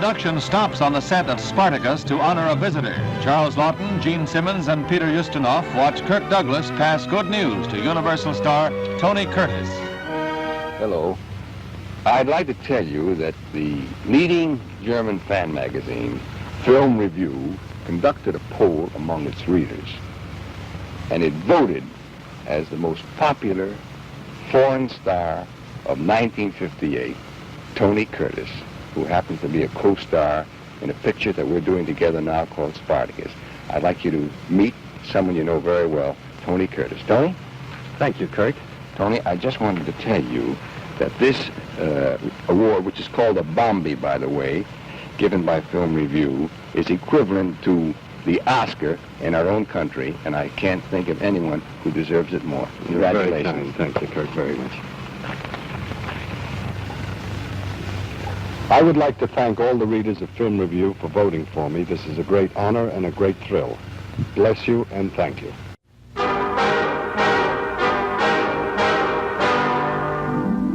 production stops on the set of Spartacus to honor a visitor. Charles Lawton, Gene Simmons, and Peter Ustinov watch Kirk Douglas pass good news to Universal star Tony Curtis. Hello. I'd like to tell you that the leading German fan magazine, Film Review, conducted a poll among its readers, and it voted as the most popular foreign star of 1958, Tony Curtis, who happens to be a co-star in a picture that we're doing together now called Spartacus. I'd like you to meet someone you know very well, Tony Curtis. Tony? Thank you, Kirk. Tony, I just wanted to tell you that this award, which is called a Bombi, by the way, given by Film Review, is equivalent to the Oscar in our own country, and I can't think of anyone who deserves it more. Congratulations. Very kind. Thank you, Kirk, very much. I would like to thank all the readers of Film Review for voting for me. This is a great honor and a great thrill. Bless you and thank you.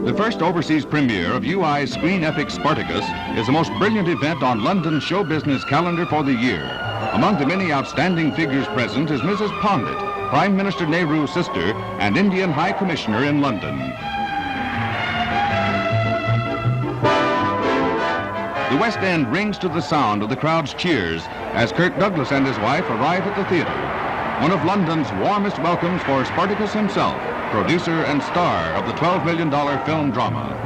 The first overseas premiere of UI's screen epic Spartacus is the most brilliant event on London's show business calendar for the year. Among the many outstanding figures present is Mrs. Pandit, Prime Minister Nehru's sister and Indian High Commissioner in London. The West End rings to the sound of the crowd's cheers as Kirk Douglas and his wife arrive at the theater. One of London's warmest welcomes for Spartacus himself, producer and star of the $12 million film drama.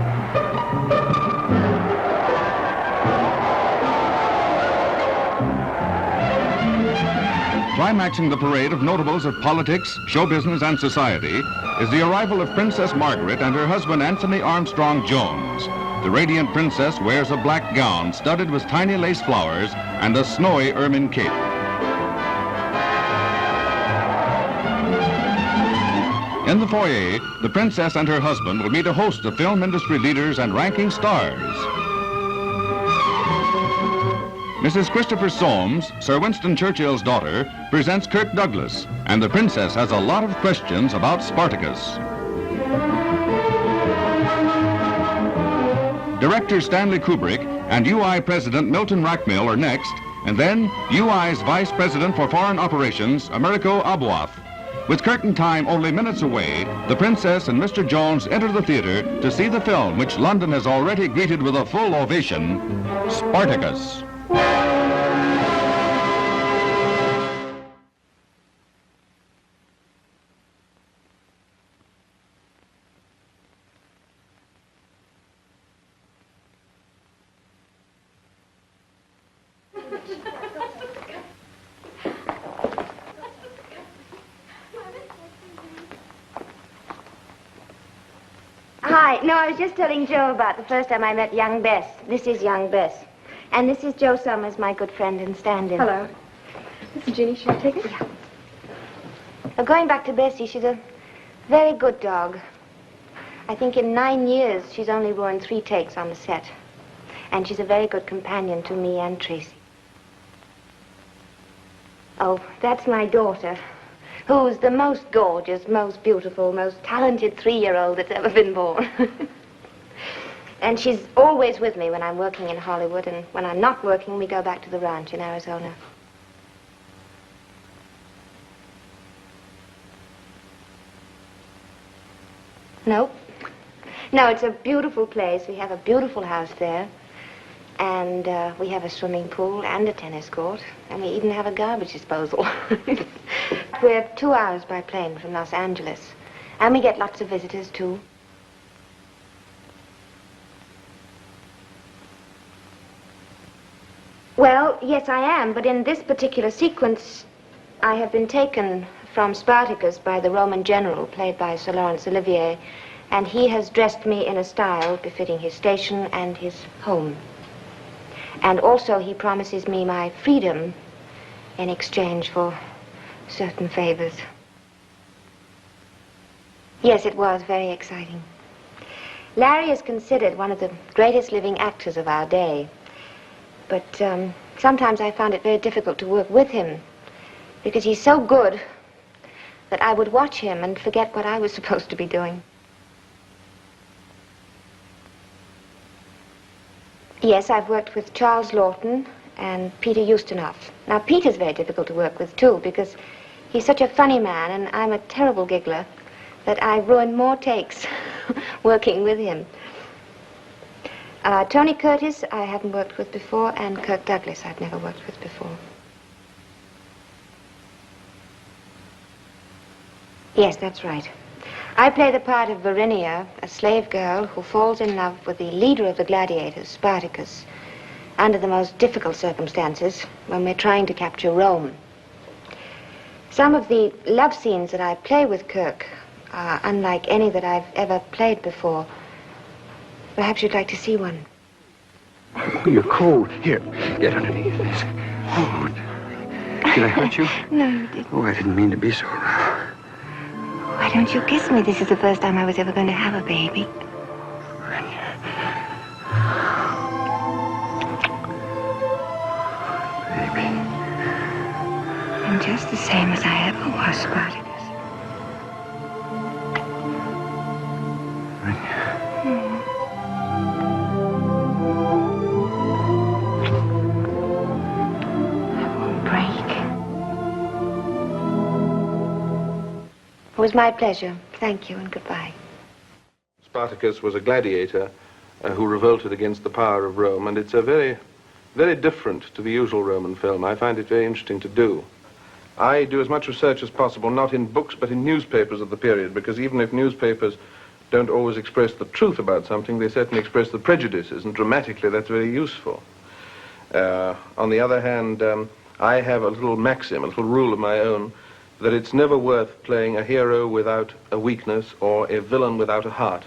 Climaxing the parade of notables of politics, show business, and society is the arrival of Princess Margaret and her husband Anthony Armstrong Jones. The radiant princess wears a black gown studded with tiny lace flowers and a snowy ermine cape. In the foyer, the princess and her husband will meet a host of film industry leaders and ranking stars. Mrs. Christopher Soames, Sir Winston Churchill's daughter, presents Kirk Douglas, and the princess has a lot of questions about Spartacus. Director Stanley Kubrick and UI President Milton Rackmill are next, and then UI's Vice President for Foreign Operations, Americo Abuath. With curtain time only minutes away, the princess and Mr. Jones enter the theater to see the film which London has already greeted with a full ovation, Spartacus. Hi. No, I was just telling Joe about the first time I met young Bess. This is young Bess. And this is Joe Summers, my good friend and stand-in. Hello. This is Ginny. Should I take it? Yeah. Going back to Bessie, she's a very good dog. I think in 9 years, she's only ruined 3 takes on the set. And she's a very good companion to me and Tracy. Oh, that's my daughter, who's the most gorgeous, most beautiful, most talented 3-year-old that's ever been born. And she's always with me when I'm working in Hollywood, and when I'm not working, we go back to the ranch in Arizona. No. No, it's a beautiful place. We have a beautiful house there. And we have a swimming pool and a tennis court. And we even have a garbage disposal. We're 2 hours by plane from Los Angeles. And we get lots of visitors, too. Well, yes, I am. But in this particular sequence, I have been taken from Spartacus by the Roman general, played by Sir Laurence Olivier. And he has dressed me in a style befitting his station and his home. And also he promises me my freedom in exchange for certain favors. Yes, it was very exciting. Larry is considered one of the greatest living actors of our day. But sometimes I found it very difficult to work with him because he's so good that I would watch him and forget what I was supposed to be doing. Yes, I've worked with Charles Lawton and Peter Ustinov. Now, Peter's very difficult to work with, too, because he's such a funny man, and I'm a terrible giggler, that I ruined more takes working with him. Tony Curtis, I haven't worked with before, and Kirk Douglas, I've never worked with before. Yes, that's right. I play the part of Varinia, a slave girl who falls in love with the leader of the gladiators, Spartacus, under the most difficult circumstances when we're trying to capture Rome. Some of the love scenes that I play with Kirk are unlike any that I've ever played before. Perhaps you'd like to see one. Oh, you're cold. Here, get underneath this. Oh, did I hurt you? No, you didn't. Oh, I didn't mean to be so rough. Why don't you kiss me? This is the first time I was ever going to have a baby. Baby. I'm just the same as I ever was, Spartacus. It was my pleasure. Thank you and goodbye. Spartacus was a gladiator who revolted against the power of Rome, and it's a very, very different to the usual Roman film. I find it very interesting to do. I do as much research as possible, not in books, but in newspapers of the period, because even if newspapers don't always express the truth about something, they certainly express the prejudices, and dramatically that's very useful. On the other hand, I have a little maxim, a little rule of my own, that it's never worth playing a hero without a weakness or a villain without a heart.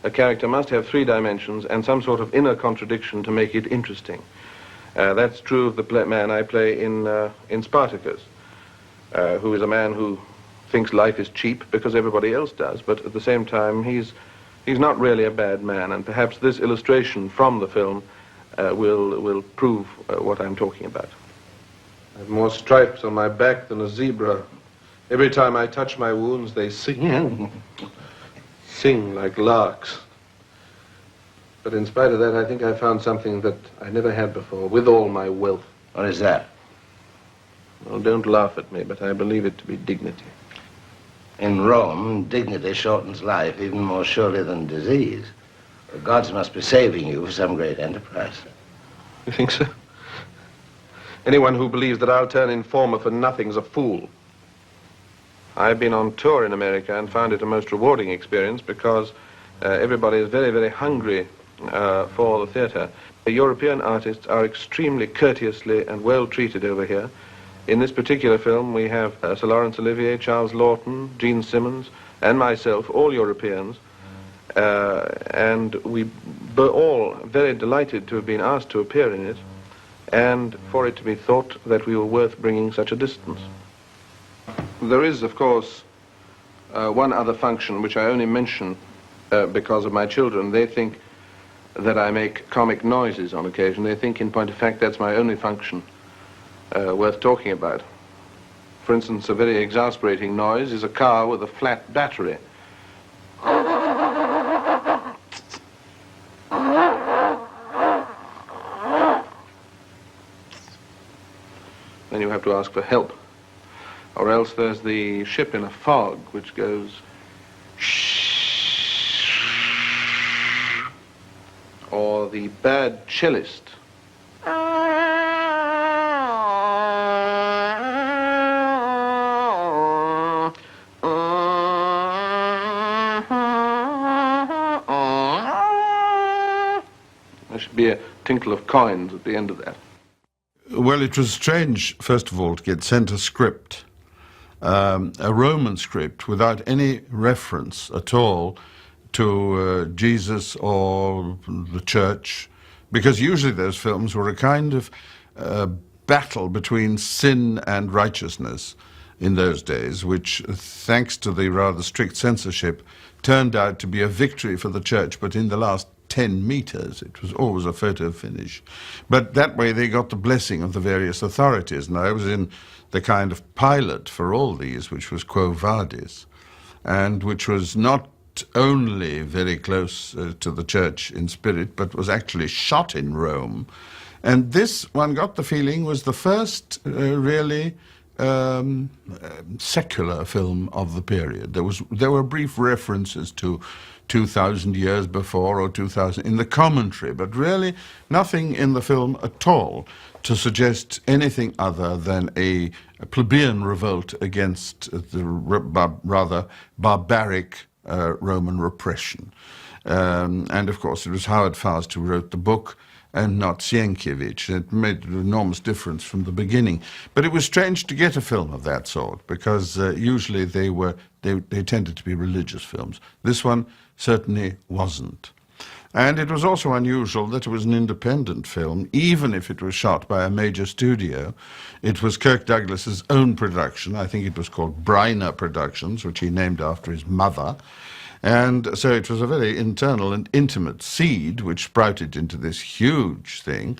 A character must have three dimensions and some sort of inner contradiction to make it interesting. That's true of the man I play in Spartacus, who is a man who thinks life is cheap because everybody else does, but at the same time he's not really a bad man, and perhaps this illustration from the film will prove what I'm talking about. I have more stripes on my back than a zebra. Every time I touch my wounds, they sing like larks. But in spite of that, I think I found something that I never had before, with all my wealth. What is that? Well, don't laugh at me, but I believe it to be dignity. In Rome, dignity shortens life even more surely than disease. The gods must be saving you for some great enterprise. You think so? Anyone who believes that I'll turn informer for nothing's a fool. I've been on tour in America and found it a most rewarding experience because everybody is very, very hungry for the theater. The European artists are extremely courteously and well treated over here. In this particular film, we have Sir Laurence Olivier, Charles Lawton, Gene Simmons, and myself, all Europeans. And we were all very delighted to have been asked to appear in it, and for it to be thought that we were worth bringing such a distance. There is, of course, one other function which I only mention because of my children. They think that I make comic noises on occasion. They think, in point of fact, that's my only function worth talking about. For instance, a very exasperating noise is a car with a flat battery. Then you have to ask for help. Or else there's the ship in a fog, which goes shh. Or the bad cellist. There should be a tinkle of coins at the end of that. Well, it was strange, first of all, to get sent a script, a Roman script, without any reference at all to Jesus or the church, because usually those films were a kind of battle between sin and righteousness in those days, which, thanks to the rather strict censorship, turned out to be a victory for the church, but in the last 10 meters. It was always a photo finish. But that way they got the blessing of the various authorities. And I was in the kind of pilot for all these, which was Quo Vadis, and which was not only very close to the church in spirit, but was actually shot in Rome. And this, one got the feeling, was the first really secular film of the period. There were brief references to 2,000 years before or 2,000 in the commentary, but really nothing in the film at all to suggest anything other than a plebeian revolt against the rather barbaric Roman repression. And of course it was Howard Fast who wrote the book, and not Sienkiewicz. It made an enormous difference from the beginning. But it was strange to get a film of that sort, because usually they tended to be religious films. This one certainly wasn't. And it was also unusual that it was an independent film, even if it was shot by a major studio. It was Kirk Douglas's own production. I think it was called Briner Productions, which he named after his mother. And so it was a very internal and intimate seed which sprouted into this huge thing.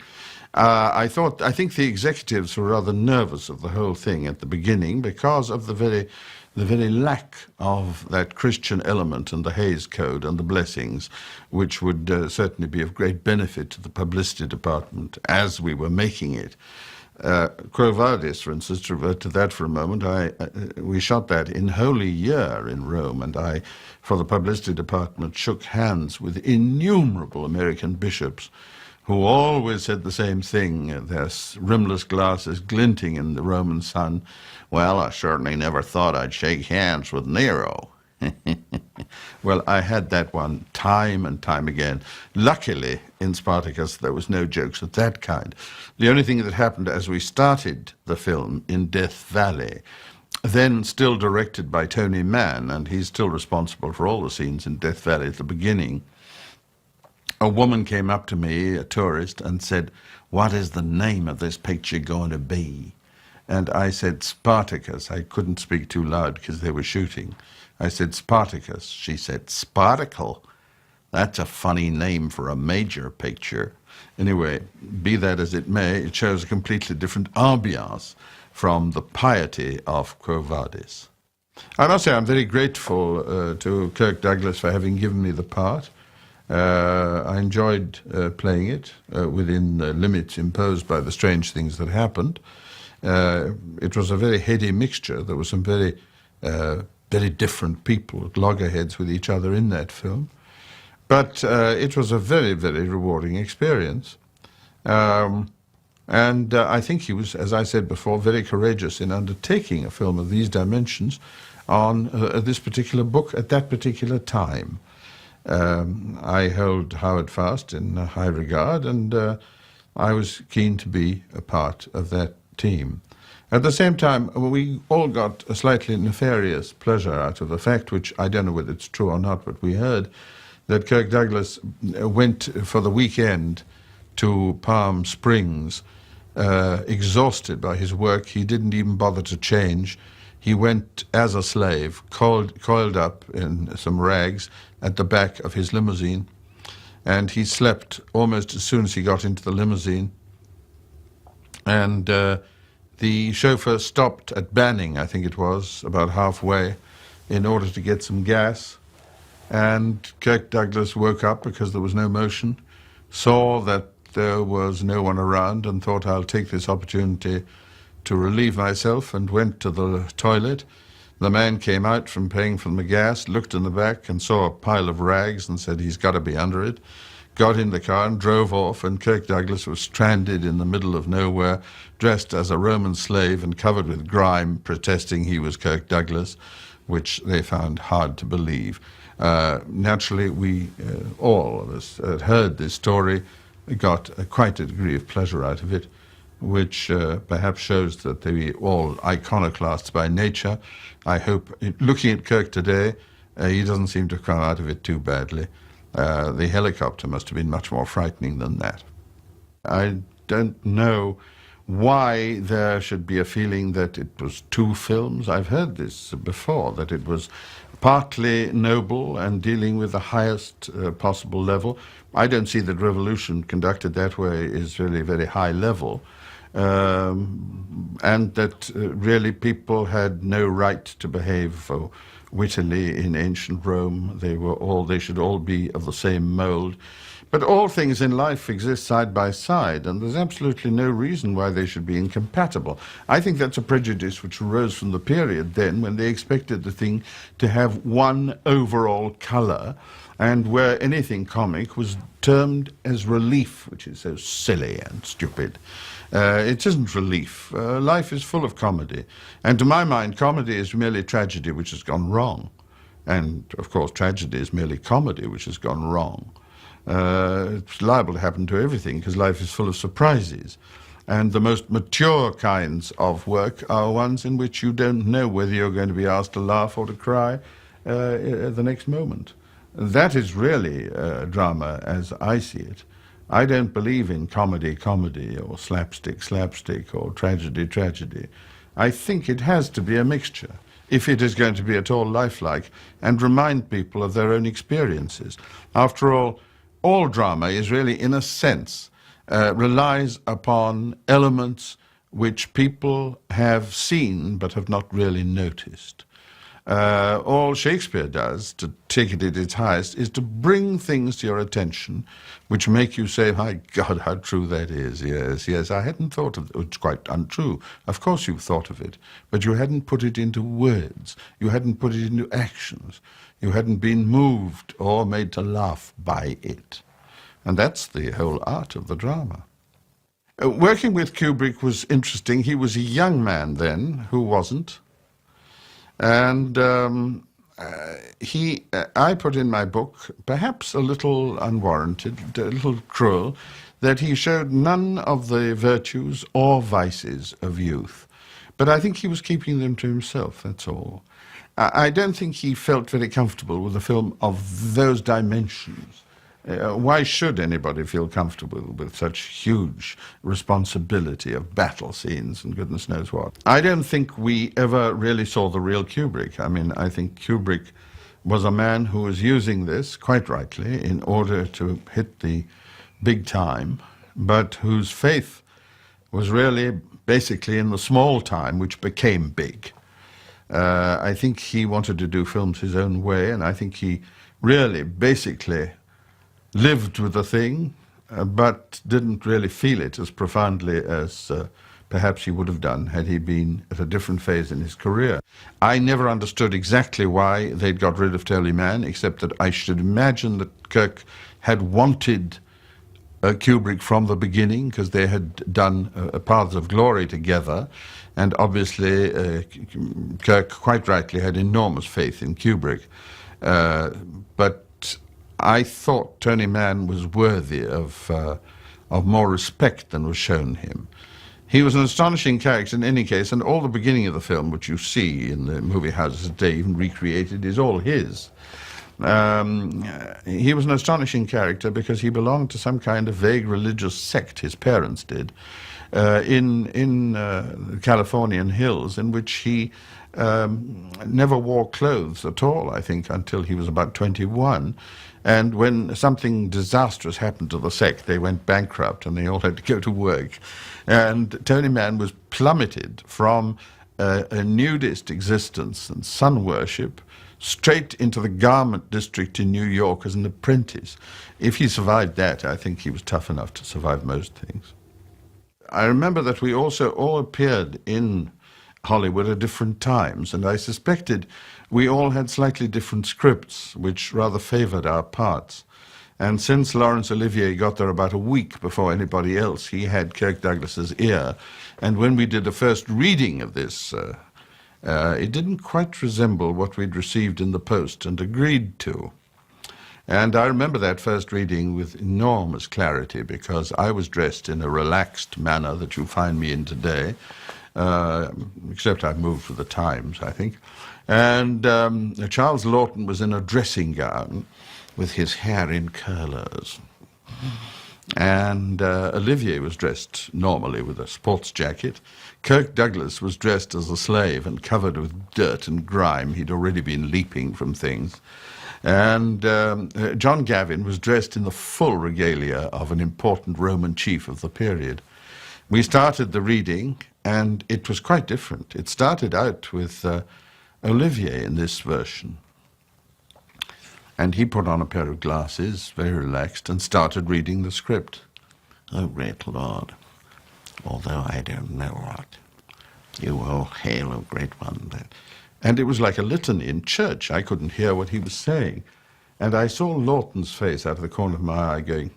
I think the executives were rather nervous of the whole thing at the beginning because of the very lack of that Christian element and the Hays Code and the blessings, which would certainly be of great benefit to the publicity department as we were making it. Quo Vadis, for instance, to revert to that for a moment, we shot that in Holy Year in Rome, and I, for the publicity department, shook hands with innumerable American bishops who always said the same thing, their rimless glasses glinting in the Roman sun. Well, I certainly never thought I'd shake hands with Nero. Well, I had that one time and time again. Luckily, in Spartacus, there was no jokes of that kind. The only thing that happened as we started the film in Death Valley, then still directed by Tony Mann, and he's still responsible for all the scenes in Death Valley at the beginning, a woman came up to me, a tourist, and said, "What is the name of this picture going to be?" And I said, "Spartacus." I couldn't speak too loud because they were shooting. I said, "Spartacus." She said, "Spartacle? That's a funny name for a major picture." Anyway, be that as it may, it shows a completely different ambiance from the piety of Quo Vadis. I must say I'm very grateful to Kirk Douglas for having given me the part. I enjoyed playing it within the limits imposed by the strange things that happened. It was a very heady mixture. There were some very different people at loggerheads with each other in that film. But it was a very, very rewarding experience. And I think he was, as I said before, very courageous in undertaking a film of these dimensions on this particular book at that particular time. I held Howard Fast in high regard, and I was keen to be a part of that team. At the same time, we all got a slightly nefarious pleasure out of the fact, which I don't know whether it's true or not, but we heard that Kirk Douglas went for the weekend to Palm Springs, exhausted by his work. He didn't even bother to change. He went as a slave, coiled up in some rags at the back of his limousine, and he slept almost as soon as he got into the limousine. And the chauffeur stopped at Banning, I think it was, about halfway, in order to get some gas. And Kirk Douglas woke up because there was no motion, saw that there was no one around, and thought, I'll take this opportunity to relieve myself, and went to the toilet. The man came out from paying for the gas, looked in the back and saw a pile of rags and said he's got to be under it. Got in the car and drove off, and Kirk Douglas was stranded in the middle of nowhere, dressed as a Roman slave and covered with grime, protesting he was Kirk Douglas, which they found hard to believe. Naturally, we, all of us, had heard this story, got quite a degree of pleasure out of it, which perhaps shows that they were all iconoclasts by nature. I hope, looking at Kirk today, he doesn't seem to have come out of it too badly. The helicopter must have been much more frightening than that. I don't know why there should be a feeling that it was two films. I've heard this before, that it was partly noble and dealing with the highest possible level. I don't see that revolution conducted that way is really very high level, and that really people had no right to behave wittily in ancient Rome. They should all be of the same mold. But all things in life exist side by side, and there's absolutely no reason why they should be incompatible. I think that's a prejudice which arose from the period then, when they expected the thing to have one overall colour, and where anything comic was termed as relief, which is so silly and stupid. It isn't relief. Life is full of comedy. And to my mind, comedy is merely tragedy which has gone wrong. And, of course, tragedy is merely comedy which has gone wrong. It's liable to happen to everything because life is full of surprises. And the most mature kinds of work are ones in which you don't know whether you're going to be asked to laugh or to cry at the next moment. That is really drama as I see it. I don't believe in comedy, or slapstick, or tragedy. I think it has to be a mixture if it is going to be at all lifelike and remind people of their own experiences. After all drama is really, in a sense, relies upon elements which people have seen but have not really noticed. All Shakespeare does, to take it at its highest, is to bring things to your attention which make you say, my God, how true that is. Yes, I hadn't thought of it. It's quite untrue. Of course you've thought of it, but you hadn't put it into words. You hadn't put it into actions. You hadn't been moved or made to laugh by it. And that's the whole art of the drama. Working with Kubrick was interesting. He was a young man then who wasn't. And I put in my book, perhaps a little unwarranted, a little cruel, that he showed none of the virtues or vices of youth. But I think he was keeping them to himself, that's all. I don't think he felt very comfortable with a film of those dimensions. Why should anybody feel comfortable with such huge responsibility of battle scenes and goodness knows what? I don't think we ever really saw the real Kubrick. I mean, I think Kubrick was a man who was using this, quite rightly, in order to hit the big time, but whose faith was really basically in the small time, which became big. I think he wanted to do films his own way, and I think he really basically lived with the thing, but didn't really feel it as profoundly as perhaps he would have done had he been at a different phase in his career. I never understood exactly why they'd got rid of Tony Mann, except that I should imagine that Kirk had wanted Kubrick from the beginning, because they had done Paths of Glory together, and obviously Kirk quite rightly had enormous faith in Kubrick. But I thought Tony Mann was worthy of more respect than was shown him. He was an astonishing character in any case, and all the beginning of the film, which you see in the movie houses today, even recreated, is all his. He was an astonishing character because he belonged to some kind of vague religious sect, his parents did, in the Californian hills, in which he never wore clothes at all, I think, until he was about 21. And when something disastrous happened to the sect, they went bankrupt and they all had to go to work. And Tony Mann was plummeted from a nudist existence and sun worship straight into the garment district in New York as an apprentice. If he survived that, I think he was tough enough to survive most things. I remember that we also all appeared in Hollywood at different times, and I suspected we all had slightly different scripts, which rather favored our parts. And since Laurence Olivier got there about a week before anybody else, he had Kirk Douglas's ear. And when we did the first reading of this, it didn't quite resemble what we'd received in the post and agreed to. And I remember that first reading with enormous clarity, because I was dressed in a relaxed manner that you find me in today, except I've moved with the times, I think. And Charles Lawton was in a dressing gown with his hair in curlers. And Olivier was dressed normally with a sports jacket. Kirk Douglas was dressed as a slave and covered with dirt and grime. He'd already been leaping from things. And John Gavin was dressed in the full regalia of an important Roman chief of the period. We started the reading, and it was quite different. It started out with Olivier in this version. And he put on a pair of glasses, very relaxed, and started reading the script. O great Lord, although I don't know what, you will hail, O great one. And it was like a litany in church. I couldn't hear what he was saying. And I saw Lawton's face out of the corner of my eye going.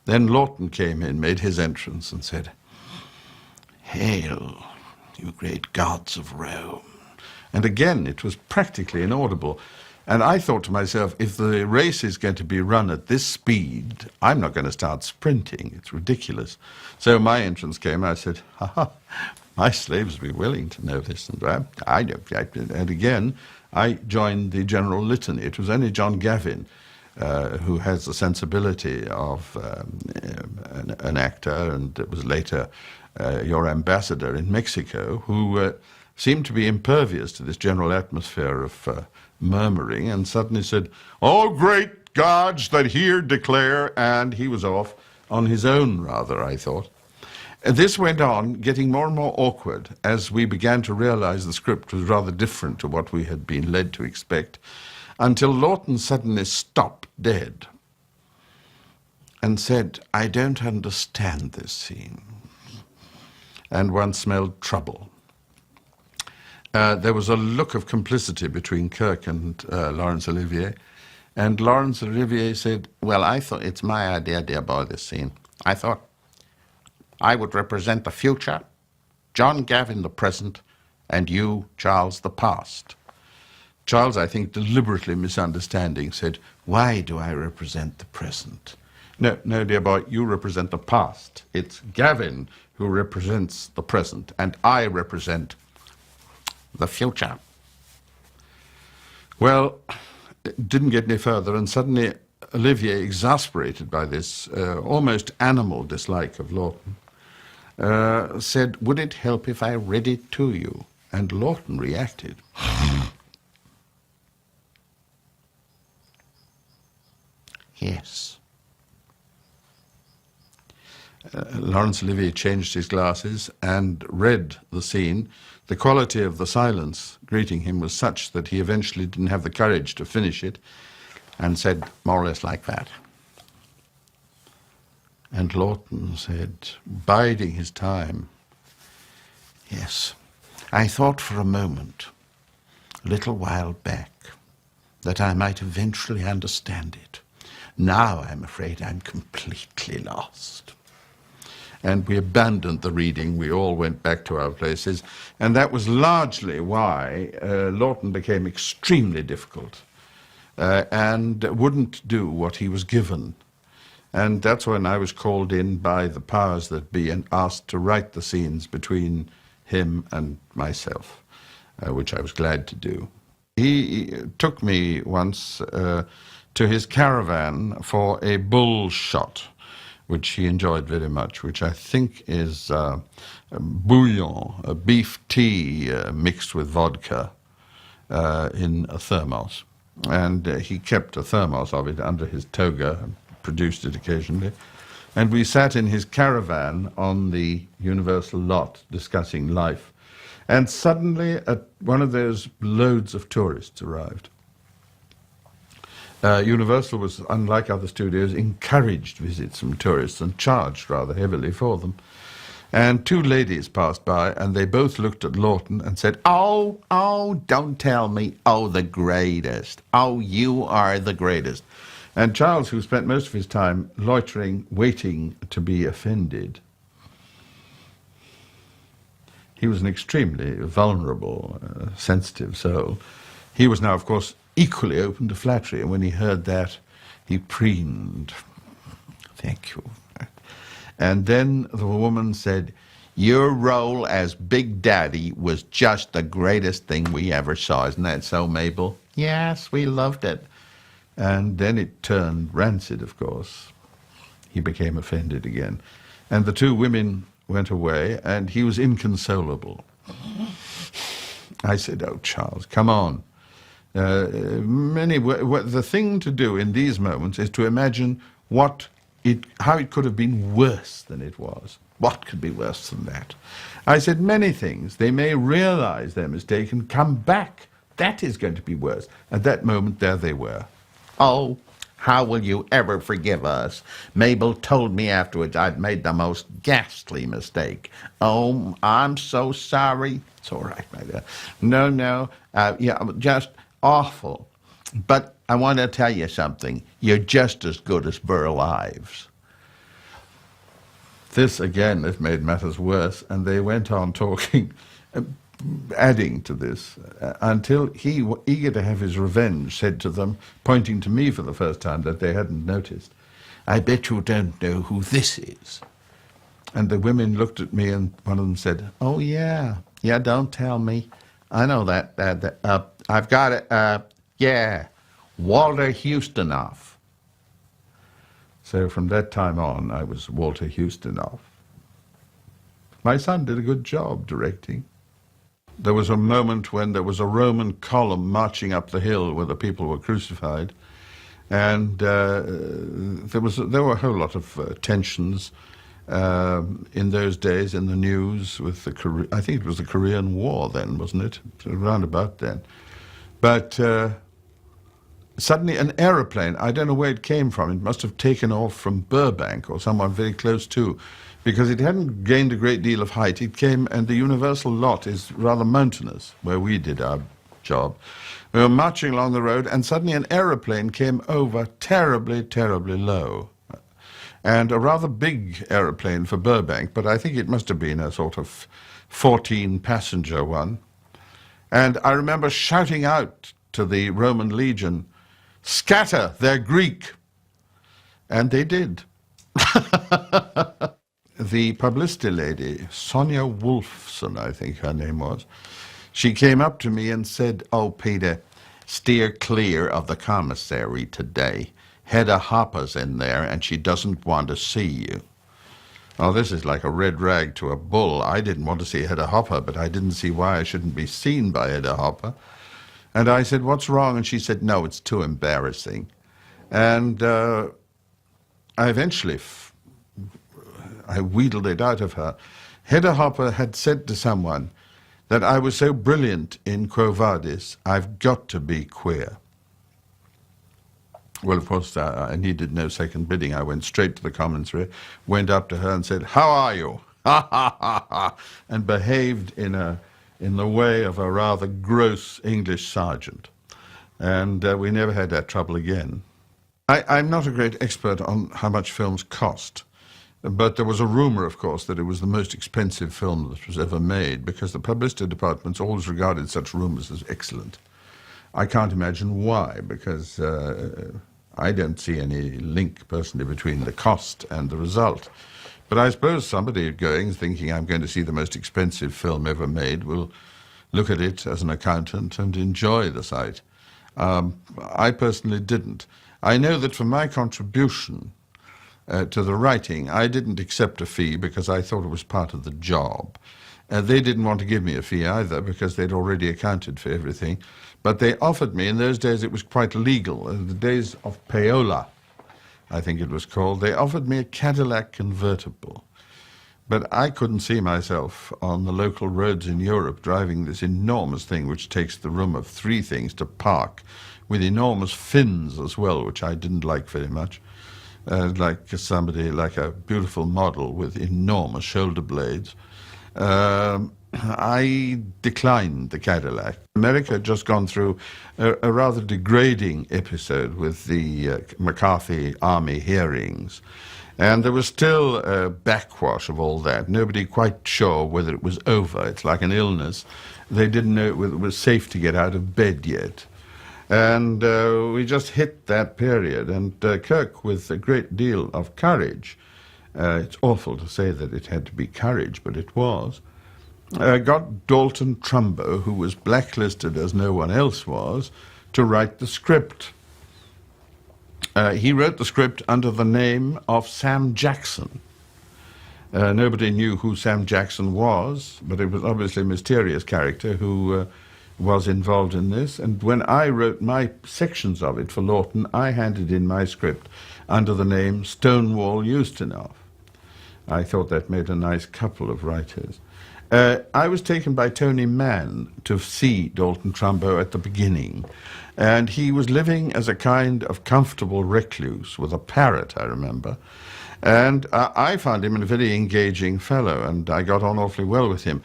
Then Lawton came in, made his entrance, and said, "Hail, you great gods of Rome." And again, it was practically inaudible. And I thought to myself, if the race is going to be run at this speed, I'm not going to start sprinting. It's ridiculous. So my entrance came, I said, my slaves will be willing to know this. And and again, I joined the general litany. It was only John Gavin, who has the sensibility of an actor, and it was later your ambassador in Mexico, who seemed to be impervious to this general atmosphere of murmuring, and suddenly said, "Oh, great gods that here declare," and he was off on his own, rather, I thought. And this went on, getting more and more awkward as we began to realize the script was rather different to what we had been led to expect, until Lawton suddenly stopped dead and said, "I don't understand this scene." And one smelled trouble. There was a look of complicity between Kirk and Laurence Olivier. And Laurence Olivier said, "Well, I thought, it's my idea, dear boy, this scene. I thought I would represent the future, John Gavin the present, and you, Charles, the past." Charles, I think, deliberately misunderstanding, said, "Why do I represent the present?" No, dear boy, you represent the past. It's Gavin who represents the present, and I represent the future. Well, it didn't get any further, and suddenly Olivier, exasperated by this almost animal dislike of Lawton, said, "Would it help if I read it to you?" And Lawton reacted. Yes. Laurence Olivier changed his glasses and read the scene. The quality of the silence greeting him was such that he eventually didn't have the courage to finish it, and said, more or less like that. And Lawton said, biding his time, "Yes, I thought for a moment, a little while back, that I might eventually understand it. Now I'm afraid I'm completely lost." And we abandoned the reading. We all went back to our places. And that was largely why Lawton became extremely difficult and wouldn't do what he was given. And that's when I was called in by the powers that be and asked to write the scenes between him and myself, which I was glad to do. He took me once to his caravan for a bull shot, which he enjoyed very much, which I think is bouillon, a beef tea mixed with vodka in a thermos. And he kept a thermos of it under his toga, and produced it occasionally. And we sat in his caravan on the Universal lot discussing life. And suddenly one of those loads of tourists arrived. Universal was, unlike other studios, encouraged visits from tourists and charged rather heavily for them. And two ladies passed by, and they both looked at Lawton and said, oh, don't tell me, oh, the greatest. Oh, you are the greatest. And Charles, who spent most of his time loitering, waiting to be offended, he was an extremely vulnerable, sensitive soul. He was now, of course, equally open to flattery, and when he heard that, he preened. Thank you. And then the woman said, your role as Big Daddy was just the greatest thing we ever saw. Isn't that so, Mabel? Yes, we loved it. And then it turned rancid, of course. He became offended again. And the two women went away, and he was inconsolable. I said, oh, Charles, come on. The thing to do in these moments is to imagine how it could have been worse than it was. What could be worse than that? I said, many things. They may realize their mistake and come back. That is going to be worse. At that moment, there they were. Oh, how will you ever forgive us? Mabel told me afterwards I'd made the most ghastly mistake. Oh, I'm so sorry. It's all right, my dear. No, yeah, just awful. But I want to tell you something. You're just as good as Burl Ives. This, again, has made matters worse, and they went on talking, adding to this, until he, eager to have his revenge, said to them, pointing to me for the first time that they hadn't noticed, "I bet you don't know who this is." And the women looked at me, and one of them said, "Oh, yeah, don't tell me. I know that, I've got it, yeah, Walter Ustinov." So from that time on, I was Walter Ustinov. My son did a good job directing. There was a moment when there was a Roman column marching up the hill where the people were crucified, and there were a whole lot of tensions in those days in the news with I think it was the Korean War then, wasn't it? Around about then. But suddenly an aeroplane, I don't know where it came from, it must have taken off from Burbank or someone very close to, because it hadn't gained a great deal of height. It came, and the Universal lot is rather mountainous, where we did our job. We were marching along the road, and suddenly an aeroplane came over terribly, terribly low. And a rather big aeroplane for Burbank, but I think it must have been a sort of 14-passenger one. And I remember shouting out to the Roman legion, "Scatter, they're Greek." And they did. The publicity lady, Sonia Wolfson, I think her name was, she came up to me and said, "Oh, Peter, steer clear of the commissary today. Hedda Hopper's in there and she doesn't want to see you." Oh, this is like a red rag to a bull. I didn't want to see Hedda Hopper, but I didn't see why I shouldn't be seen by Hedda Hopper. And I said, "What's wrong?" And she said, "No, it's too embarrassing." And I eventually I wheedled it out of her. Hedda Hopper had said to someone that I was so brilliant in Quo Vadis, I've got to be queer. Well, of course, I needed no second bidding. I went straight to the commissary, went up to her and said, "How are you?" Ha, ha, ha, ha, and behaved in the way of a rather gross English sergeant. And we never had that trouble again. I'm not a great expert on how much films cost, but there was a rumor, of course, that it was the most expensive film that was ever made, because the publicity departments always regarded such rumors as excellent. I can't imagine why, because I don't see any link personally between the cost and the result. But I suppose somebody going, thinking I'm going to see the most expensive film ever made, will look at it as an accountant and enjoy the sight. I personally didn't. I know that for my contribution to the writing, I didn't accept a fee because I thought it was part of the job. They didn't want to give me a fee either because they'd already accounted for everything. But they offered me, in those days it was quite legal, in the days of payola, I think it was called, they offered me a Cadillac convertible. But I couldn't see myself on the local roads in Europe driving this enormous thing which takes the room of 3 things to park, with enormous fins as well, which I didn't like very much. Like somebody, like a beautiful model with enormous shoulder blades. I declined the Cadillac. America had just gone through a rather degrading episode with the McCarthy Army hearings. And there was still a backwash of all that. Nobody quite sure whether it was over. It's like an illness. They didn't know whether it was safe to get out of bed yet. And we just hit that period. And Kirk, with a great deal of courage, it's awful to say that it had to be courage, but it was, got Dalton Trumbo, who was blacklisted as no one else was, to write the script. He wrote the script under the name of Sam Jackson. Nobody knew who Sam Jackson was, but it was obviously a mysterious character who was involved in this. And when I wrote my sections of it for Lawton, I handed in my script under the name Stonewall Ustinov. I thought that made a nice couple of writers. I was taken by Tony Mann to see Dalton Trumbo at the beginning, and he was living as a kind of comfortable recluse with a parrot, I remember. And I found him a very engaging fellow, and I got on awfully well with him.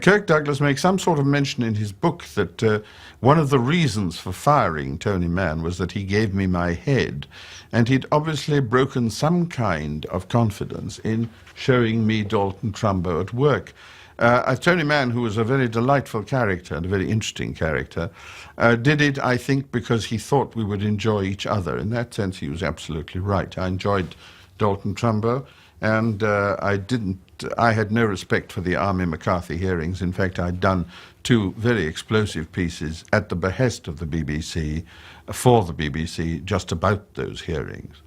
Kirk Douglas makes some sort of mention in his book that one of the reasons for firing Tony Mann was that he gave me my head, and he'd obviously broken some kind of confidence in showing me Dalton Trumbo at work. Tony Mann, who was a very delightful character and a very interesting character, did it, I think, because he thought we would enjoy each other. In that sense, he was absolutely right. I enjoyed Dalton Trumbo, and I had no respect for the Army McCarthy hearings. In fact, I'd done 2 very explosive pieces at the behest of the BBC, for the BBC, just about those hearings.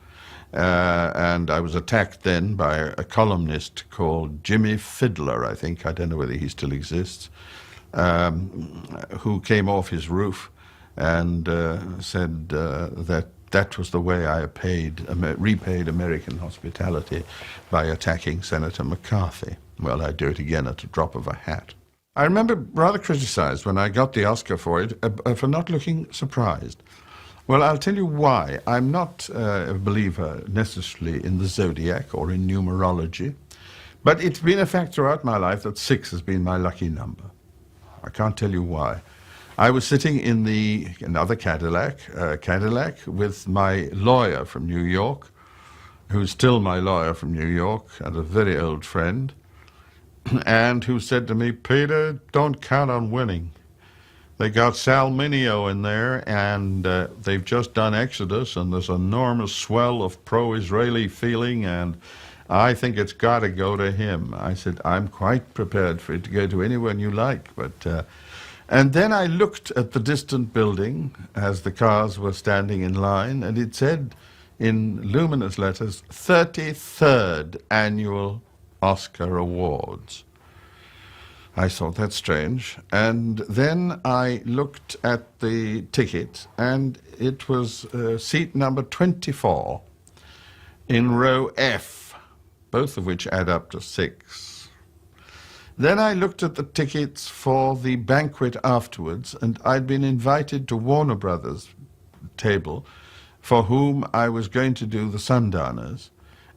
And I was attacked then by a columnist called Jimmy Fiddler, I think, I don't know whether he still exists, who came off his roof and said that was the way I repaid American hospitality, by attacking Senator McCarthy. Well, I'd do it again at a drop of a hat. I remember rather criticized when I got the Oscar for it for not looking surprised. Well, I'll tell you why. I'm not a believer necessarily in the zodiac or in numerology, but it's been a fact throughout my life that 6 has been my lucky number. I can't tell you why. I was sitting in another Cadillac with my lawyer from New York, who's still my lawyer from New York and a very old friend, and who said to me, "Peter, don't count on winning. They got Sal Mineo in there, and they've just done Exodus, and there's enormous swell of pro-Israeli feeling, and I think it's got to go to him." I said, "I'm quite prepared for it to go to anyone you like, but..." And then I looked at the distant building as the cars were standing in line, and it said in luminous letters, 33rd Annual Oscar Awards. I thought, that's strange. And then I looked at the ticket, and it was seat number 24 in row F, both of which add up to 6. Then I looked at the tickets for the banquet afterwards, and I'd been invited to Warner Brothers table, for whom I was going to do the Sundowners,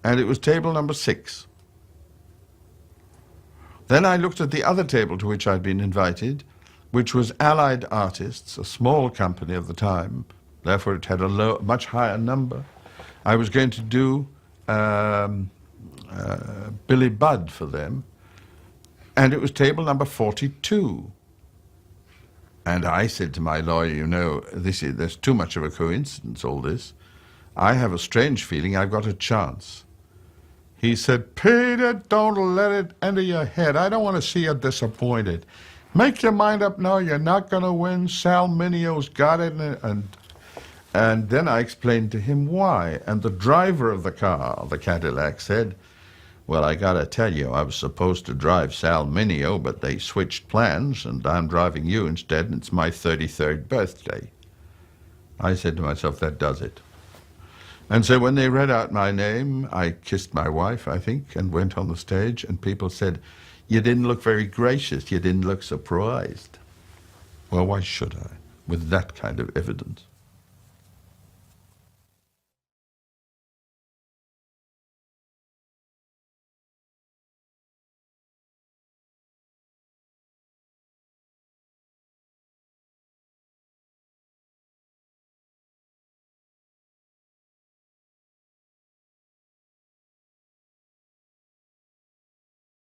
and it was table number 6. Then I looked at the other table to which I'd been invited, which was Allied Artists, a small company of the time, therefore it had a much higher number. I was going to do Billy Budd for them, and it was table number 42. And I said to my lawyer, "You know, there's too much of a coincidence, all this. I have a strange feeling I've got a chance." He said, "Peter, don't let it enter your head. I don't want to see you disappointed. Make your mind up now, you're not going to win. Sal Mineo's got it." And then I explained to him why. And the driver of the car, the Cadillac, said, "Well, I got to tell you, I was supposed to drive Sal Mineo, but they switched plans, and I'm driving you instead, and it's my 33rd birthday." I said to myself, that does it. And so when they read out my name, I kissed my wife, I think, and went on the stage, and people said, "You didn't look very gracious, you didn't look surprised." Well, why should I, with that kind of evidence?